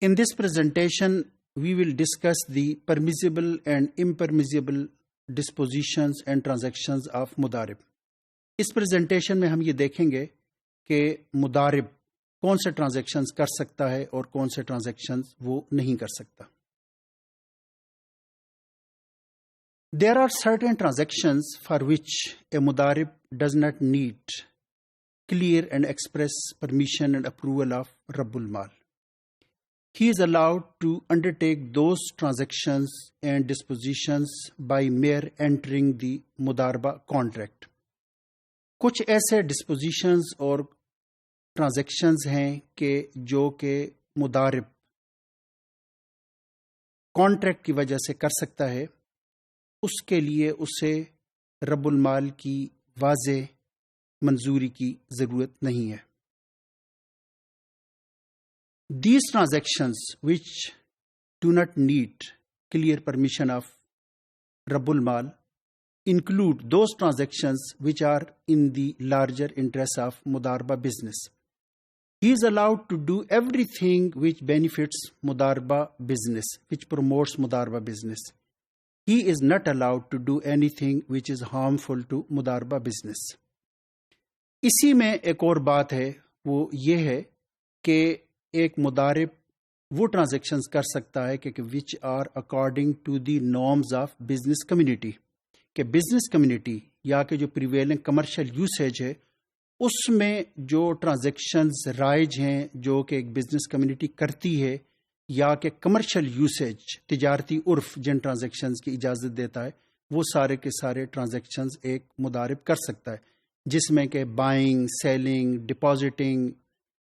In this presentation, we will discuss the permissible and impermissible dispositions and transactions of मुदारिब. इस presentation में हम ये देखेंगे कि मुदारिब कौन से ट्रांजैक्शंस कर सकता है और कौन से ट्रांजैक्शंस वो नहीं कर सकता. There are certain transactions for which a mudarib does not need clear and express permission and approval of Rabbul Mal. He is allowed to undertake those transactions and dispositions by mere entering the mudaraba contract. कुछ ऐसे dispositions और transactions हैं कि जो कि मुदारिब contract की वजह से कर सकता है, उसके लिए उसे रब्बुल माल की वाज़ेह मंजूरी की ज़रूरत नहीं है. These transactions which do not need clear permission of Rabbul Mal include those transactions which are in the larger interest of Mudarba business. He is allowed to do everything which benefits Mudarba business, which promotes Mudarba business. He is not allowed to do anything which is harmful to Mudarba business. इसी में एक और बात है, वो ये है कि एक मुदारिब वो ट्रांजैक्शंस कर सकता है कि which are according to the norms of business community, कि बिजनेस कम्युनिटी या कि जो प्रिवेलिंग कमर्शियल यूसेज है उसमें जो ट्रांजैक्शंस राइज हैं जो कि एक बिजनेस कम्युनिटी करती है, या कि कमर्शियल यूसेज तिजारती उर्फ जिन ट्रांजैक्शंस की इजाज़त देता है, वो सारे के सारे ट्रांजैक्शंस एक मुदारिब कर सकता है, जिसमें कि बाइंग, सेलिंग, डिपॉजिटिंग,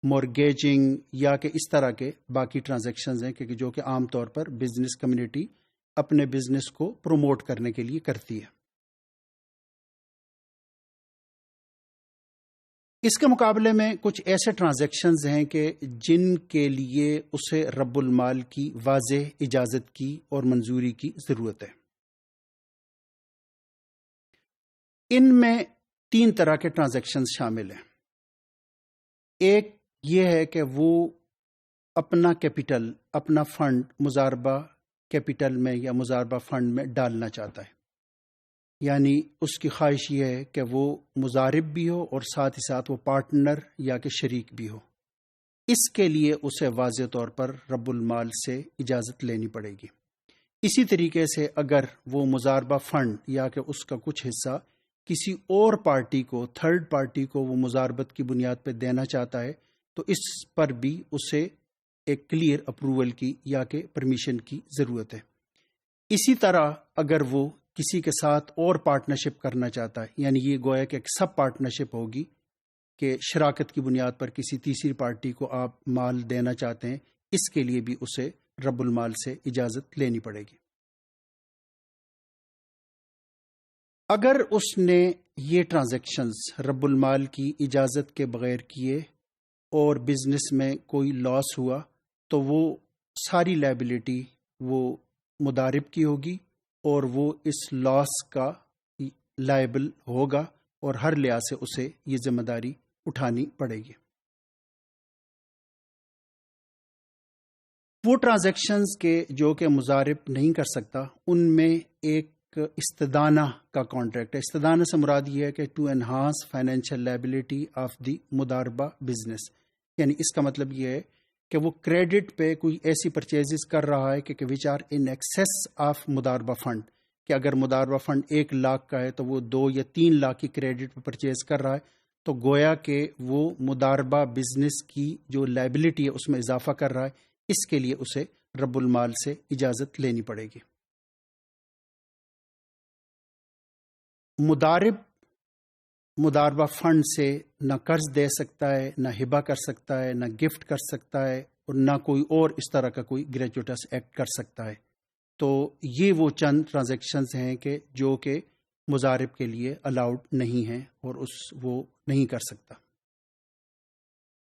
मॉर्गेजिंग या कि इस तरह के बाकी ट्रांजैक्शंस हैं कि जो कि आम तौर पर बिजनेस कम्युनिटी अपने बिजनेस को प्रमोट करने के लिए करती है. इसके मुकाबले में कुछ ऐसे ट्रांजैक्शंस हैं कि जिनके लिए उसे रब्बुल माल की वाज़ेह इजाज़त की और मंजूरी की ज़रूरत है. इनमें 3 तरह के ट्रांजैक्शंस शामिल हैं. एक ये है कि वो अपना कैपिटल, अपना फंड मुजारबा कैपिटल में या मुजारबा फंड में डालना चाहता है, यानी उसकी ख्वाहिश ये है कि वो मुजारिब भी हो और साथ ही साथ वो पार्टनर या कि शरीक भी हो. इसके लिए उसे वाज़ेह तौर पर रब्बुल माल से इजाज़त लेनी पड़ेगी. इसी तरीके से अगर वो मुजारबा फंड या कि उसका कुछ हिस्सा किसी और पार्टी को, थर्ड पार्टी को वो मुजारबत की बुनियाद पर देना चाहता है, तो इस पर भी उसे एक क्लियर अप्रूवल की या कि परमिशन की ज़रूरत है. इसी तरह अगर वो किसी के साथ और पार्टनरशिप करना चाहता है, यानी ये गोया कि एक सब पार्टनरशिप होगी कि शराकत की बुनियाद पर किसी तीसरी पार्टी को आप माल देना चाहते हैं, इसके लिए भी उसे रब्बुल माल से इजाज़त लेनी पड़ेगी. अगर उसने ये ट्रांजैक्शंस रब्बुल माल की इजाज़त के बगैर किए और बिजनेस में कोई लॉस हुआ, तो वो सारी लायबिलिटी वो मुदारिब की होगी और वो इस लॉस का लायबल होगा और हर लिहाज से उसे ये जिम्मेदारी उठानी पड़ेगी. वो ट्रांजैक्शंस के जो कि मुजारिब नहीं कर सकता, उनमें एक इस्तदाना का कॉन्ट्रैक्ट है. इस्तदाना से मुराद ये है कि to enhance financial liability of the मुदारबा बिजनेस, यानी इसका मतलब ये है कि वो क्रेडिट पे कोई ऐसी परचेजेस कर रहा है कि which are in excess of मुदारबा फंड, कि अगर मुदारबा फंड 1 लाख का है तो वो 2 या 3 लाख की क्रेडिट पे परचेज कर रहा है, तो गोया कि वो मुदारबा बिजनेस की जो लायबिलिटी है उसमें इजाफा कर रहा है. इसके लिए उसे रब्बुल माल से इजाज़त लेनी पड़ेगी. मुदारिब मुदारबा फंड से न कर्ज दे सकता है, न हिबा कर सकता है, न गिफ्ट कर सकता है और न कोई और इस तरह का कोई ग्रेचुइटस एक्ट कर सकता है. तो ये वो चंद ट्रांजैक्शंस हैं कि जो कि मुजारिब के लिए अलाउड नहीं हैं और वो नहीं कर सकता.